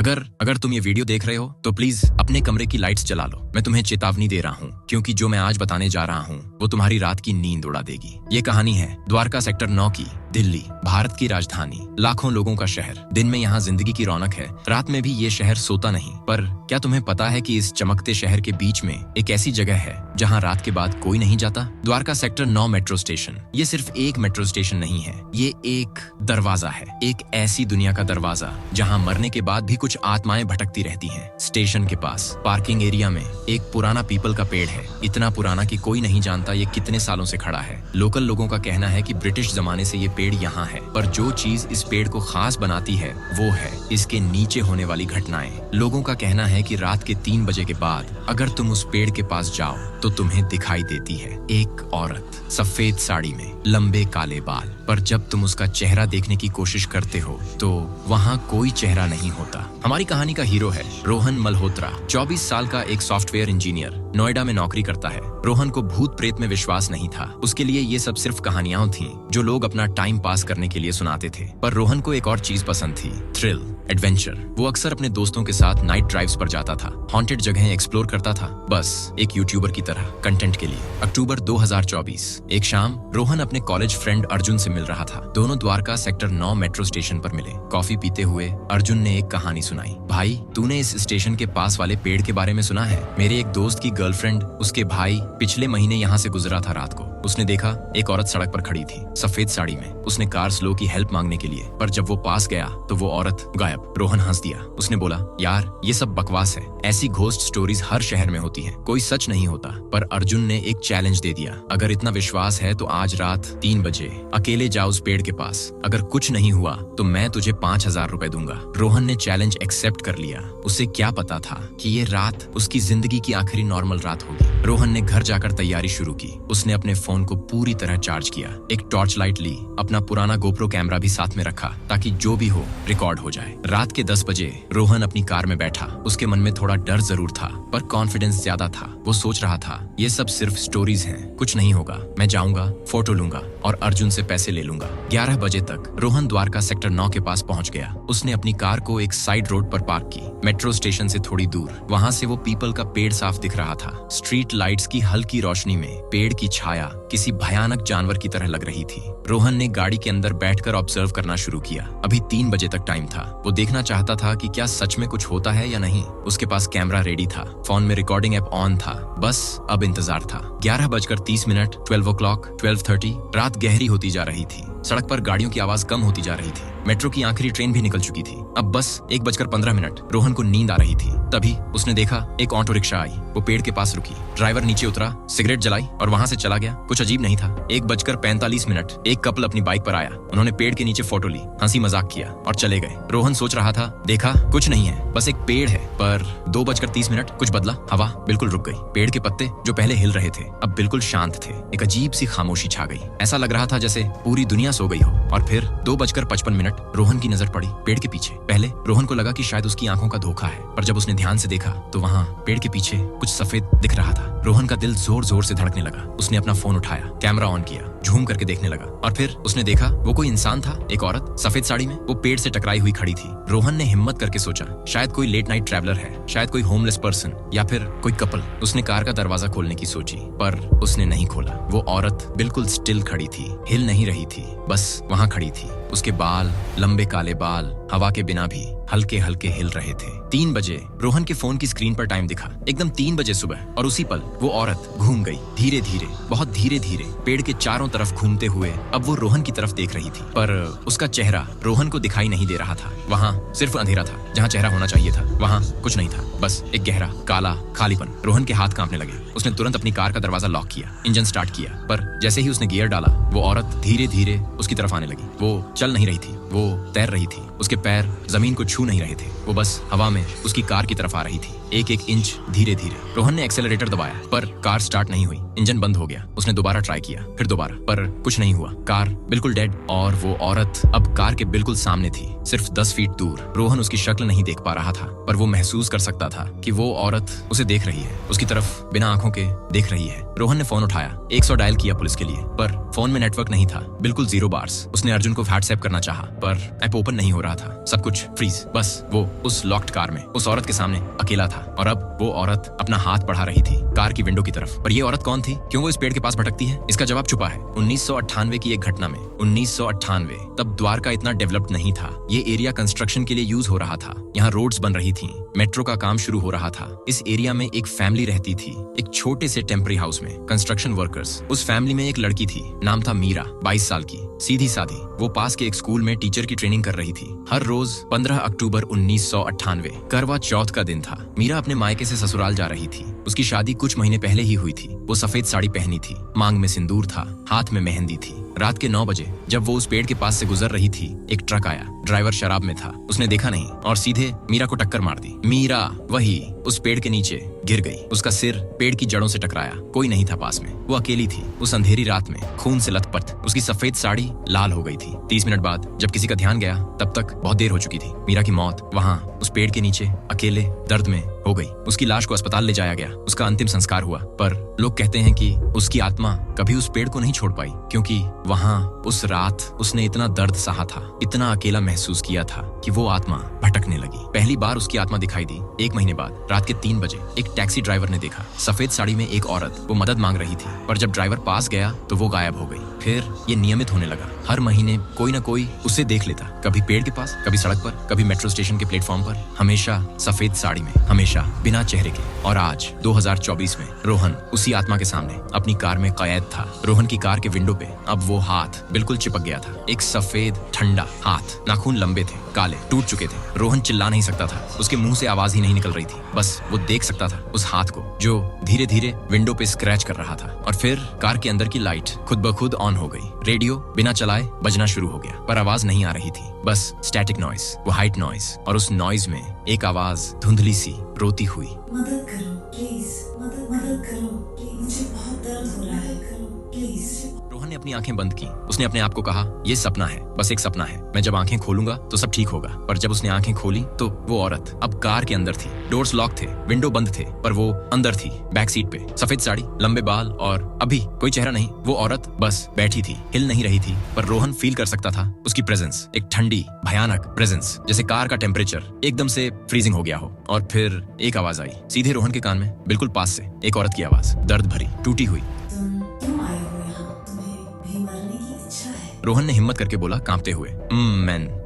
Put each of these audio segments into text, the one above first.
अगर अगर तुम ये वीडियो देख रहे हो तो प्लीज अपने कमरे की लाइट्स जला लो। मैं तुम्हें चेतावनी दे रहा हूँ क्योंकि जो मैं आज बताने जा रहा हूँ वो तुम्हारी रात की नींद उड़ा देगी। ये कहानी है द्वारका सेक्टर 9 की। दिल्ली भारत की राजधानी, लाखों लोगों का शहर। दिन में यहाँ जिंदगी की रौनक है, रात में भी ये शहर सोता नहीं। पर क्या तुम्हें पता है कि इस चमकते शहर के बीच में एक ऐसी जगह है जहाँ रात के बाद कोई नहीं जाता? Dwarka sector 9 metro station. ये सिर्फ एक मेट्रो स्टेशन नहीं है, ये एक दरवाजा है, एक ऐसी दुनिया का दरवाजा जहाँ मरने के बाद भी कुछ आत्माएं भटकती रहती हैं। स्टेशन के पास पार्किंग एरिया में एक पुराना पीपल का पेड़ है, इतना पुराना कि कोई नहीं जानता ये कितने सालों से खड़ा है। लोकल लोगों का कहना है कि ब्रिटिश जमाने से ये पेड़ यहाँ है, पर जो चीज इस पेड़ को खास बनाती है वो है इसके नीचे होने वाली घटनाएं। लोगों का कहना है कि रात के 3 बजे के बाद अगर तुम उस पेड़ के पास जाओ तो तुम्हें दिखाई देती है एक औरत सफेद साड़ी में, लंबे काले बाल। पर जब तुम उसका चेहरा देखने की कोशिश करते हो तो वहाँ कोई चेहरा नहीं होता। हमारी कहानी का हीरो है रोहन मल्होत्रा, 24 साल का एक सॉफ्टवेयर इंजीनियर, नोएडा में नौकरी करता है। रोहन को भूत प्रेत में विश्वास नहीं था, उसके लिए ये सब सिर्फ कहानियां थीं जो लोग अपना टाइम पास करने के लिए सुनाते थे। पर रोहन को एक और चीज पसंद थी, थ्रिल, एडवेंचर। वो अक्सर अपने दोस्तों के साथ नाइट ड्राइव्स पर जाता था, हॉन्टेड जगहें एक्सप्लोर करता था, बस एक यूट्यूबर की तरह कंटेंट के लिए। अक्टूबर 2024 एक शाम रोहन अपने कॉलेज फ्रेंड अर्जुन से मिल रहा था। दोनों द्वारका सेक्टर 9 मेट्रो स्टेशन पर मिले। कॉफी पीते हुए अर्जुन ने एक कहानी सुनाई। भाई, तूने इस स्टेशन के पास वाले पेड़ के बारे में सुना है? मेरे एक दोस्त की गर्लफ्रेंड, उसके भाई पिछले महीने यहाँ से गुजरा था रात को। उसने देखा एक औरत सड़क पर खड़ी थी, सफेद साड़ी में। उसने कार स्लो की हेल्प मांगने के लिए, पर जब वो पास गया तो वो औरत गायब। रोहन हंस दिया। उसने बोला, यार ये सब बकवास है, ऐसी घोस्ट स्टोरीज हर शहर में होती हैं, कोई सच नहीं होता। पर अर्जुन ने एक चैलेंज दे दिया, अगर इतना विश्वास है तो आज रात 3 बजे अकेले जाओ उस पेड़ के पास। अगर कुछ नहीं हुआ तो मैं तुझे 5000 रुपए दूंगा। रोहन ने चैलेंज एक्सेप्ट कर लिया। उसे क्या पता था कि ये रात उसकी जिंदगी की आखिरी नॉर्मल रात होगी। रोहन ने घर जाकर तैयारी शुरू की। उसने अपने फोन को पूरी तरह चार्ज किया, एक टॉर्च लाइट ली, अपना पुराना गोप्रो कैमरा भी साथ में रखा ताकि जो भी हो रिकॉर्ड हो जाए। रात के 10 बजे रोहन अपनी कार में बैठा। उसके मन में थोड़ा डर जरूर था पर कॉन्फिडेंस ज्यादा था। वो सोच रहा था, ये सब सिर्फ स्टोरीज हैं, कुछ नहीं होगा। मैं जाऊंगा, फोटो लूंगा और अर्जुन से पैसे ले लूंगा। 11 बजे तक रोहन द्वारका सेक्टर 9 के पास पहुंच गया। उसने अपनी कार को एक साइड रोड पर पार्क की, मेट्रो स्टेशन से थोड़ी दूर। वहां से वो पीपल का पेड़ साफ दिख रहा था। स्ट्रीट लाइट्स की हल्की रोशनी में पेड़ की छाया किसी भयानक जानवर की तरह लग रही थी। रोहन ने गाड़ी के अंदर बैठकर ऑब्जर्व करना शुरू किया। अभी 3 बजे तक टाइम था। वो देखना चाहता था कि क्या सच में कुछ होता है या नहीं। उसके पास कैमरा रेडी था, फोन में रिकॉर्डिंग ऐप ऑन था, बस अब इंतजार था। 11:30, 12 o'clock, 12:30। रात गहरी होती जा रही थी। सड़क पर गाड़ियों की आवाज कम होती जा रही थी। मेट्रो की आखिरी ट्रेन भी निकल चुकी थी। अब बस 1:15। रोहन को नींद आ रही थी। तभी उसने देखा एक ऑटो रिक्शा आई। वो पेड़ के पास रुकी। ड्राइवर नीचे उतरा, सिगरेट जलाई और वहां से चला गया। कुछ अजीब नहीं था। 1:45 एक कपल अपनी बाइक पर आया। उन्होंने पेड़ के नीचे फोटो ली, हंसी मजाक किया और चले गए। रोहन सोच रहा था, देखा कुछ नहीं है, बस एक पेड़ है। पर 2:30 कुछ बदला। हवा बिल्कुल रुक गई। पेड़ के पत्ते जो पहले हिल रहे थे अब बिल्कुल शांत थे। एक अजीब सी खामोशी छा गई। ऐसा लग रहा था जैसे पूरी दुनिया सो गई हो। और फिर 2:55 रोहन की नजर पड़ी पेड़ के पीछे। पहले रोहन को लगा कि शायद उसकी आंखों का धोखा है, पर जब उसने ध्यान से देखा तो वहाँ पेड़ के पीछे कुछ सफेद दिख रहा था। रोहन का दिल जोर जोर से धड़कने लगा। उसने अपना फोन उठाया, कैमरा ऑन किया, झूम करके देखने लगा और फिर उसने देखा वो कोई इंसान था, एक औरत सफेद साड़ी में। वो पेड़ से टकराई हुई खड़ी थी। रोहन ने हिम्मत करके सोचा, शायद कोई लेट नाइट ट्रैवलर है, शायद कोई होमलेस पर्सन या फिर कोई कपल। उसने कार का दरवाजा खोलने की सोची पर उसने नहीं खोला। वो औरत बिल्कुल स्टिल खड़ी थी, हिल नहीं रही थी, बस वहाँ खड़ी थी। उसके बाल, लंबे काले बाल, हवा के बिना भी हल्के हल्के हिल रहे थे। 3 बजे रोहन के फोन की स्क्रीन पर टाइम दिखा, एकदम 3 बजे सुबह। और उसी पल वो औरत घूम गई, धीरे धीरे, बहुत धीरे धीरे, पेड़ के चारों तरफ घूमते हुए। अब वो रोहन की तरफ देख रही थी, पर उसका चेहरा रोहन को दिखाई नहीं दे रहा था। वहाँ सिर्फ अंधेरा था। जहाँ चेहरा होना चाहिए था वहाँ कुछ नहीं था, बस एक गहरा काला खालीपन। रोहन के हाथ कांपने लगे। उसने तुरंत अपनी कार का दरवाजा लॉक किया, इंजन स्टार्ट किया, पर जैसे ही उसने गियर डाला वो औरत धीरे धीरे उसकी तरफ आने लगी। वो चल नहीं रही थी, वो तैर रही थी। उसके पैर जमीन को छू नहीं रहे थे, वो बस हवा में उसकी कार की तरफ आ रही थी। एक एक इंच धीरे धीरे। रोहन ने एक्सेलरेटर दबाया पर कार स्टार्ट नहीं हुई। इंजन बंद हो गया। उसने दोबारा ट्राई किया, फिर दोबारा, पर कुछ नहीं हुआ। कार बिल्कुल डेड और वो औरत अब कार के बिल्कुल सामने थी, सिर्फ 10 फीट दूर। रोहन उसकी शक्ल नहीं देख पा रहा था पर वो महसूस कर सकता था कि वो औरत उसे देख रही है, उसकी तरफ बिना आंखों के देख रही है। रोहन ने फोन उठाया, 100 डायल किया पुलिस के लिए, पर फोन में नेटवर्क नहीं था, बिल्कुल 0 बार्स। उसने अर्जुन को व्हाट्सएप करना चाहा पर ऐप ओपन नहीं हो रहा था, सब कुछ फ्रीज। बस वो उस लॉक्ड कार में उस औरत के सामने अकेला था और अब वो औरत अपना हाथ बढ़ा रही थी कार की विंडो की तरफ। पर ये औरत कौन थी? क्यों वो इस पेड़ के पास भटकती है? इसका जवाब छुपा है 1998 की एक घटना में। 1998 तब द्वारका इतना डेवलप्ड नहीं था। ये एरिया कंस्ट्रक्शन के लिए यूज हो रहा था। यहाँ रोड्स बन रही थी, मेट्रो का काम शुरू हो रहा था। इस एरिया में एक फैमिली रहती थी, एक छोटे से टेम्पररी हाउस में, कंस्ट्रक्शन वर्कर्स। उस फैमिली में एक लड़की थी, नाम था मीरा, 22 साल की, सीधी सादी। वो पास के एक स्कूल में टीचर की ट्रेनिंग कर रही थी। हर रोज 15 अक्टूबर 1998 करवा चौथ का दिन था। मीरा अपने मायके से ससुराल जा रही थी। उसकी शादी कुछ महीने पहले ही हुई थी। वो सफेद साड़ी पहनी थी, मांग में सिंदूर था, हाथ में मेहंदी थी। रात के 9 बजे जब वो उस पेड़ के पास से गुजर रही थी, एक ट्रक आया। ड्राइवर शराब में था, उसने देखा नहीं और सीधे मीरा को टक्कर मार दी। मीरा वही उस पेड़ के नीचे गिर गई। उसका सिर पेड़ की जड़ों से टकराया। कोई नहीं था पास में। वो अकेली थी उस अंधेरी रात में, खून से लथपथ। उसकी सफेद साड़ी लाल हो गई थी। 30 मिनट बाद जब किसी का ध्यान गया तब तक बहुत देर हो चुकी थी। मीरा की मौत वहाँ उस पेड़ के नीचे अकेले दर्द में हो गई। उसकी लाश को अस्पताल ले जाया गया। उसका अंतिम संस्कार हुआ पर लोग कहते हैं कि उसकी आत्मा कभी उस पेड़ को नहीं छोड़ पाई, क्योंकि वहाँ उस रात उसने इतना दर्द सहा था, इतना अकेला महसूस किया था कि वो आत्मा भटकने लगी। पहली बार उसकी आत्मा दिखाई दी 1 महीने बाद रात के 3 बजे। एक टैक्सी ड्राइवर ने देखा, सफेद साड़ी में एक औरत, वो मदद मांग रही थी, पर जब ड्राइवर पास गया तो वो गायब हो गई। फिर ये नियमित होने लगा। हर महीने कोई ना कोई उसे देख लेता, कभी पेड़ के पास, कभी सड़क पर, कभी मेट्रो स्टेशन के प्लेटफॉर्म पर, हमेशा सफेद साड़ी में, हमेशा बिना चेहरे के। और आज 2024 में रोहन उसी आत्मा के सामने अपनी कार में कैद था। रोहन की कार के विंडो पे अब वो हाथ बिल्कुल चिपक गया था, एक सफेद ठंडा हाथ। नाखून लंबे थे, काले, टूट चुके थे। रोहन चिल्ला नहीं सकता था, उसके मुंह से आवाज ही नहीं निकल रही थी। बस वो देख सकता था उस हाथ को जो धीरे धीरे विंडो पे स्क्रैच कर रहा था। और फिर कार के अंदर की लाइट खुद ब खुद ऑन हो गई। रेडियो बिना चलाए बजना शुरू हो गया, पर आवाज नहीं आ रही थी, बस स्टैटिक नॉइस, वो हाइट नॉइस। और उस नॉइस में एक आवाज धुंधली सी रोती हुई, मदद करो प्लीज, मदद करो प्लीज, मुझे बहुत दर्द हो रहा है, करो प्लीज। रोहन ने अपनी आंखें बंद की। उसने अपने आप को कहा, ये सपना है, बस एक सपना है। मैं जब आंखें खोलूंगा तो सब ठीक होगा। पर जब उसने आंखें खोली तो वो औरत अब कार के अंदर थी। डोर्स लॉक थे, विंडो बंद थे, पर वो अंदर थी, बैक सीट पे। सफेद साड़ी, लंबे बाल और अभी कोई चेहरा नहीं। वो औरत बस बैठी थी, हिल नहीं रही थी, पर रोहन फील कर सकता था उसकी प्रेजेंस, एक ठंडी भयानक प्रेजेंस, जैसे कार का टेम्परेचर एकदम से फ्रीजिंग हो गया हो। और फिर एक आवाज आई सीधे रोहन के कान में, बिल्कुल पास से। एक औरत की आवाज, दर्द भरी, टूटी हुई। तुम आए हो यहाँ, तुम्हें भी मरने की इच्छा है? रोहन ने हिम्मत करके बोला कांपते हुए,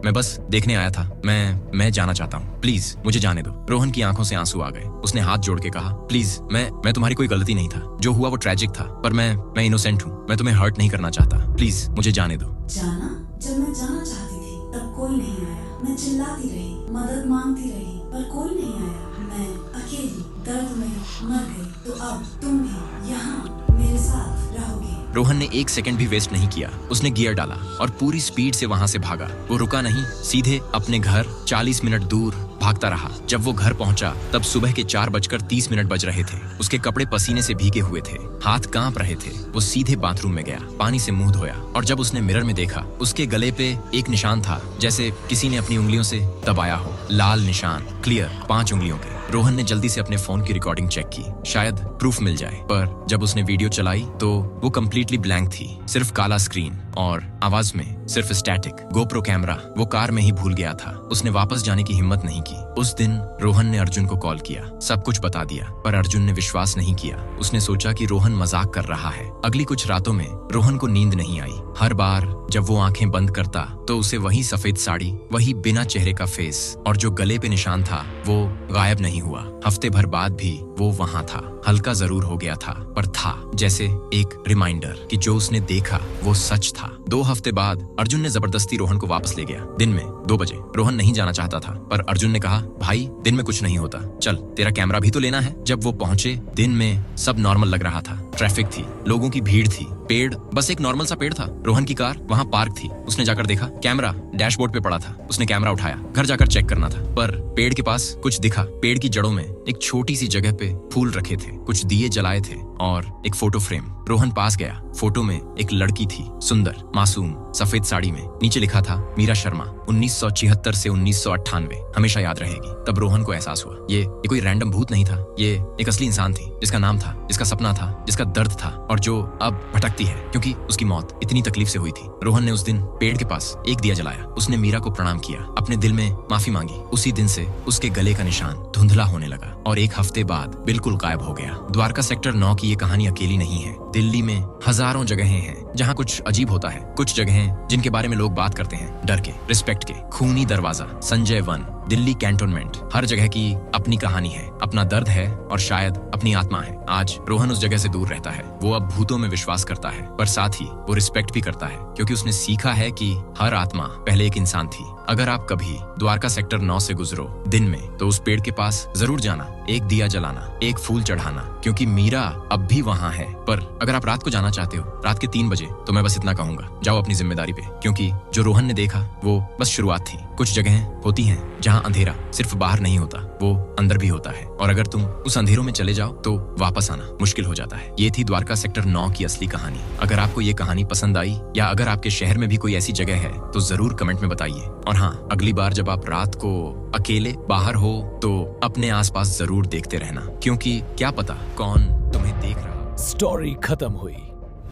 मैं बस देखने आया था। मैं जाना चाहता हूँ, प्लीज मुझे जाने दो। रोहन की आंखों से आंसू आ गए। उसने हाथ जोड़ के कहा, प्लीज, मैं तुम्हारी कोई गलती नहीं था। जो हुआ वो ट्रेजिक था, पर मैं इनोसेंट हूँ। मैं तुम्हें हर्ट नहीं करना चाहता। प्लीज मुझे जाने दो। जाना? जब मैं जाना चाहती थी तब कोई नहीं आया। मैं चिल्लाती रही, मदद मांगती रही, पर कोई नहीं आया। मैं अकेली दर्द में मर गई। तो अब तुम भी यहाँ मेरे साथ रहोगे। रोहन ने 1 सेकंड भी वेस्ट नहीं किया। उसने गियर डाला और पूरी स्पीड से वहां से भागा। वो रुका नहीं, सीधे अपने घर 40 मिनट दूर भागता रहा। जब वो घर पहुंचा तब सुबह के 4:30 बज रहे थे। उसके कपड़े पसीने से भीगे हुए थे, हाथ कांप रहे थे। वो सीधे बाथरूम में गया, पानी से मुंह धोया और जब उसने मिरर में देखा, उसके गले पे एक निशान था, जैसे किसी ने अपनी उंगलियों से दबाया हो। लाल निशान, क्लियर, 5 उंगलियों के। रोहन ने जल्दी से अपने फोन की रिकॉर्डिंग चेक की, शायद प्रूफ मिल जाए। पर जब उसने वीडियो चलाई तो वो कंप्लीटली ब्लैंक थी, सिर्फ काला स्क्रीन और आवाज में सिर्फ स्टैटिक। गोप्रो कैमरा वो कार में ही भूल गया था। उसने वापस जाने की हिम्मत नहीं की। उस दिन रोहन ने अर्जुन को कॉल किया, सब कुछ बता दिया, पर अर्जुन ने विश्वास नहीं किया। उसने सोचा कि रोहन मजाक कर रहा है। अगली कुछ रातों में रोहन को नींद नहीं आई। हर बार जब वो आंखें बंद करता तो उसे वही सफेद साड़ी, वही बिना चेहरे का फेस और जो गले पे निशान था वो गायब नहीं हुआ। हफ्ते भर बाद भी वो वहां था। हल्का जरूर हो गया था, पर था जैसे एक रिमाइंडर कि जो उसने देखा वो सच था। 2 हफ्ते बाद अर्जुन ने जबरदस्ती रोहन को वापस ले गया। दिन में 2 बजे। रोहन नहीं जाना चाहता था, पर अर्जुन ने कहा, भाई दिन में कुछ नहीं होता, चल तेरा कैमरा भी तो लेना है। जब वो पहुंचे, दिन में सब नॉर्मल लग रहा था। ट्रैफिक थी, लोगों की भीड़ थी, पेड़ बस एक नॉर्मल सा पेड़ था। रोहन की कार वहाँ पार्क थी। उसने जाकर देखा, कैमरा डैशबोर्ड पे पड़ा था। उसने कैमरा उठाया, घर जाकर चेक करना था, पर पेड़ के पास कुछ दिखा। पेड़ की जड़ों में एक छोटी सी जगह पे फूल रखे थे, कुछ दिए जलाए थे और एक फोटो फ्रेम। रोहन पास गया। फोटो में एक लड़की थी, सुंदर, मासूम, सफेद साड़ी में। नीचे लिखा था, मीरा शर्मा, 1976 से 1998, हमेशा याद रहेगी। तब रोहन को एहसास हुआ, ये कोई रैंडम भूत नहीं था, ये एक असली इंसान थी, जिसका नाम था, जिसका सपना था, जिसका दर्द था और जो अब भटकती है क्योंकि उसकी मौत इतनी तकलीफ से हुई थी। रोहन ने उस दिन पेड़ के पास एक दिया जलाया। उसने मीरा को प्रणाम किया, अपने दिल में माफी मांगी। उसी दिन से उसके गले का निशान धुंधला होने लगा और 1 हफ्ते बाद बिल्कुल गायब हो गया। द्वारका सेक्टर 9 की ये कहानी अकेली नहीं है। दिल्ली में हजारों जगहें हैं जहाँ कुछ अजीब होता है, कुछ जगहें जिनके बारे में लोग बात करते हैं डर के, रिस्पेक्ट के। खूनी दरवाजा, संजय वन, दिल्ली कैंटोनमेंट, हर जगह की अपनी कहानी है, अपना दर्द है और शायद अपनी आत्मा है। आज रोहन उस जगह से दूर रहता है। वो अब भूतों में विश्वास करता है, पर साथ ही वो रिस्पेक्ट भी करता है, क्योंकि उसने सीखा है कि हर आत्मा पहले एक इंसान थी। अगर आप कभी द्वारका सेक्टर 9 से गुजरो दिन में, तो उस पेड़ के पास जरूर जाना, एक दिया जलाना, एक फूल चढ़ाना, क्योंकि मीरा अब भी वहाँ है। पर अगर आप रात को जाना चाहते हो, रात के 3 बजे, तो मैं बस इतना कहूंगा, जाओ अपनी जिम्मेदारी पे, क्योंकि जो रोहन ने देखा वो बस शुरुआत थी। कुछ जगहें होती हैं जहाँ अंधेरा सिर्फ बाहर नहीं होता, वो अंदर भी होता है, और अगर तुम उस अंधेरों में चले जाओ तो वापस आना मुश्किल हो जाता है। ये थी द्वारका सेक्टर 9 की असली कहानी। अगर आपको ये कहानी पसंद आई या अगर आपके शहर में भी कोई ऐसी जगह है तो जरूर कमेंट में बताइए। और हाँ, अगली बार जब आप रात को अकेले बाहर हो तो अपने आसपास जरूर देखते रहना, क्योंकि क्या पता कौन तुम्हें देख रहा। स्टोरी खत्म हुई,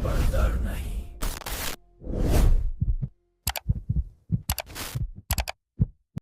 पर दर्द